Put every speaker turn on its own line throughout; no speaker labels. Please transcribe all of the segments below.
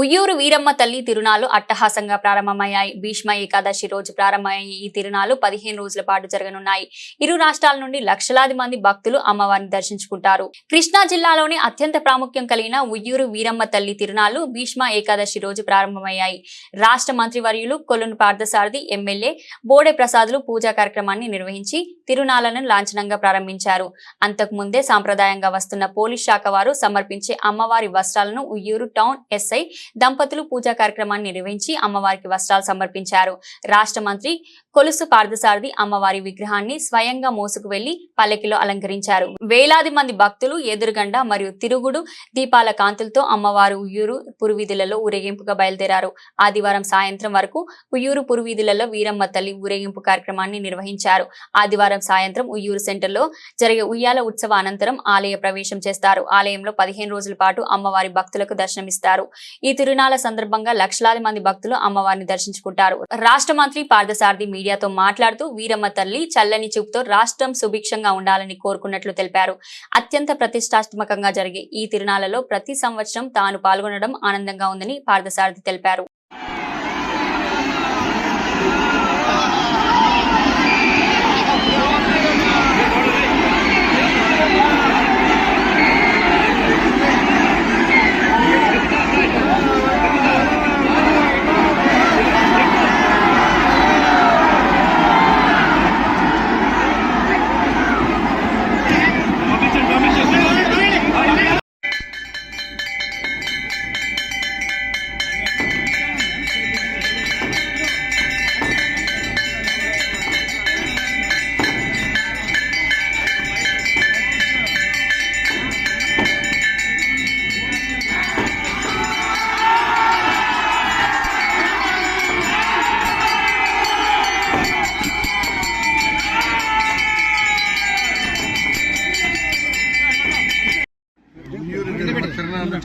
ఉయ్యూరు వీరమ్మ తల్లి తిరునాళ్లు అట్టహాసంగా ప్రారంభమయ్యాయి. భీష్మ ఏకాదశి రోజు ప్రారంభమయ్యే ఈ తిరునాళ్లు 15 రోజుల పాటు జరగనున్నాయి. ఇరు రాష్ట్రాల నుండి లక్షలాది మంది భక్తులు అమ్మవారిని దర్శించుకుంటారు. కృష్ణా జిల్లాలోని అత్యంత ప్రాముఖ్యం కలిగిన ఉయ్యూరు వీరమ్మ తల్లి తిరునాళ్లు భీష్మ ఏకాదశి రోజు ప్రారంభమయ్యాయి. రాష్ట్ర మంత్రివర్యులు కొల్లును పార్థసారథి, ఎమ్మెల్యే బోడే ప్రసాదులు పూజా కార్యక్రమాన్ని నిర్వహించి తిరునాళ్లను లాంఛనంగా ప్రారంభించారు. అంతకుముందే సాంప్రదాయంగా వస్తున్న పోలీస్ శాఖ వారు సమర్పించే అమ్మవారి వస్త్రాలను ఉయ్యూరు టౌన్ ఎస్ఐ దంపతులు పూజా కార్యక్రమాన్ని నిర్వహించి అమ్మవారికి వస్త్రాలు సమర్పించారు. రాష్ట్ర మంత్రి కొలుసు పార్థసారథి అమ్మవారి విగ్రహాన్ని స్వయంగా మోసుకు వెళ్లి పల్లకిలో అలంకరించారు. వేలాది మంది భక్తులు ఎదురుగండ మరియు తిరుగుడు దీపాల కాంతులతో అమ్మవారు ఉయ్యూరు పురవీధులలో ఊరేగింపుగా బయలుదేరారు. ఆదివారం సాయంత్రం వరకు ఉయ్యూరు పురవీధులలో వీరమ్మ తల్లి ఊరేగింపు కార్యక్రమాన్ని నిర్వహించారు. ఆదివారం సాయంత్రం ఉయ్యూరు సెంటర్లో జరిగే ఉయ్యాల ఉత్సవ అనంతరం ఆలయ ప్రవేశం చేస్తారు. ఆలయంలో 15 రోజుల పాటు అమ్మవారి భక్తులకు దర్శనమిస్తారు. ఈ తిరునాళ్ల సందర్భంగా లక్షలాది మంది భక్తులు అమ్మవారిని దర్శించుకుంటారు. రాష్ట్ర మంత్రి పార్థసారథి మీడియాతో మాట్లాడుతూ వీరమ్మ తల్లి చల్లని చూపుతో రాష్ట్రం సుభిక్షంగా ఉండాలని కోరుకున్నట్లు తెలిపారు. అత్యంత ప్రతిష్టాత్మకంగా జరిగే ఈ తిరునాళ్లలో ప్రతి సంవత్సరం తాను పాల్గొనడం ఆనందంగా ఉందని పార్థసారథి తెలిపారు.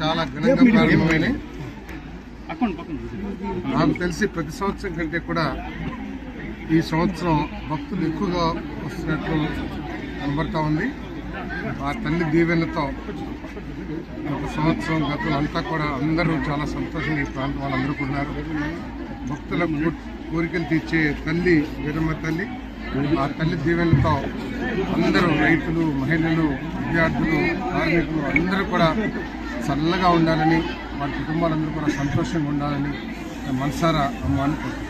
చాలా ఘనంగా ప్రారంభమైనాయి. నాకు తెలిసి ప్రతి సంవత్సరం కంటే కూడా ఈ సంవత్సరం భక్తులు ఎక్కువగా వస్తున్నట్లు కనబడతా ఉంది. ఆ తల్లి దీవెనతో ఒక సంవత్సరం గతులు అంతా కూడా అందరూ చాలా సంతోషంగా ఈ ప్రాంతం వాళ్ళందరూ ఉన్నారు. భక్తుల కోరికలు తీర్చే తల్లి వీరమ్మ తల్లి, ఆ తల్లి దీవెనతో అందరూ రైతులు, మహిళలు, విద్యార్థులు, కార్మికులు అందరూ కూడా చల్లగా ఉండాలని, వారి కుటుంబాలందరూ కూడా సంతోషంగా ఉండాలని మనసారా అమ్మవారిని కోరుకుంటున్నాను.